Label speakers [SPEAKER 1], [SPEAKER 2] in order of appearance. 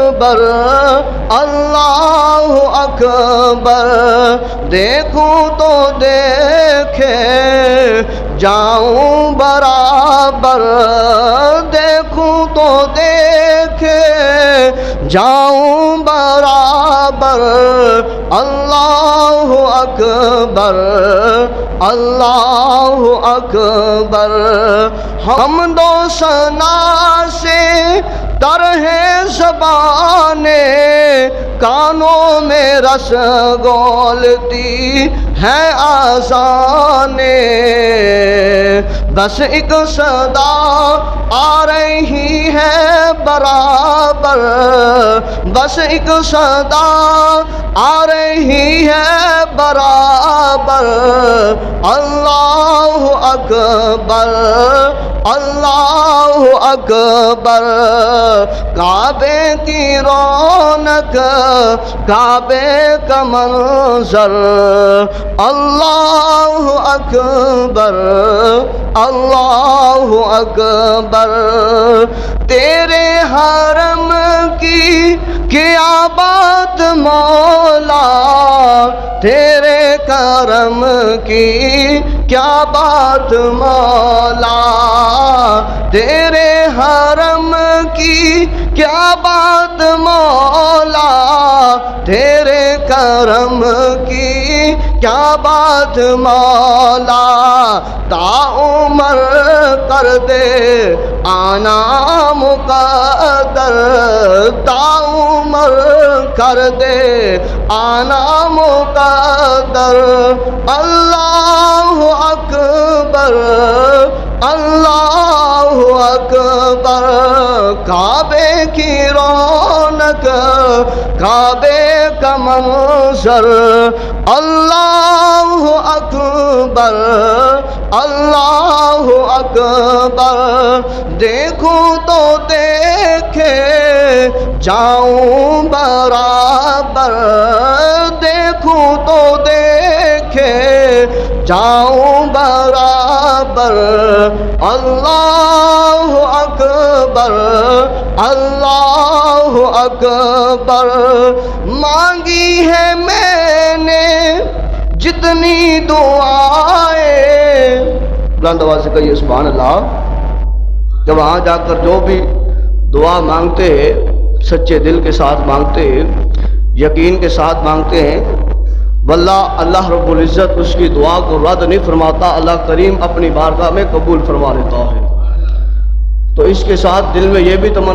[SPEAKER 1] اکبر اللہ اکبر، دیکھوں تو دیکھے جاؤں برابر، دیکھوں تو دیکھے جاؤں برابر، اللہ اکبر اللہ اکبر۔ حمد و ثنا سے تر ہے زبانیں، کانوں میں رس گولتی ہے آذانیں، بس ایک صدا آ رہی ہے برابر، بس ایک صدا آ رہی ہے برابر، اللہ اکبر اللہ اکبر۔ کعبے کی رونق کعبے کا منظر، اللہ اکبر اللہ اکبر۔ تیرے حرم کی کیا بات مولا، تیرے کرم کی کیا بات مولا، تیرے حرم کی کیا بات مولا، تیرے کرم کی کیا بات مولا، تا عمر کر دے آنا مقدر، تا عمر کر دے آنا مقدر، اللہ اکبر اللہ اکبر۔ کعبے کی رونق کعبے کا منظر، اللہ اکبر اللہ اکبر، دیکھوں تو دیکھے جاؤں برابر، دیکھوں تو دیکھے جاؤں برابر، اللہ اکبر اللہ اکبر۔ مانگی ہے میں نے جتنی دعائیں، بلند آواز سے کہیے سبحان اللہ۔ جب وہاں جا کر جو بھی دعا مانگتے ہیں سچے دل کے ساتھ مانگتے ہیں، یقین کے ساتھ مانگتے ہیں، واللہ اللہ رب العزت اس کی دعا کو رد نہیں فرماتا، اللہ کریم اپنی بارگاہ میں قبول فرما لیتا ہے۔ تو اس کے ساتھ دل میں یہ بھی تمنا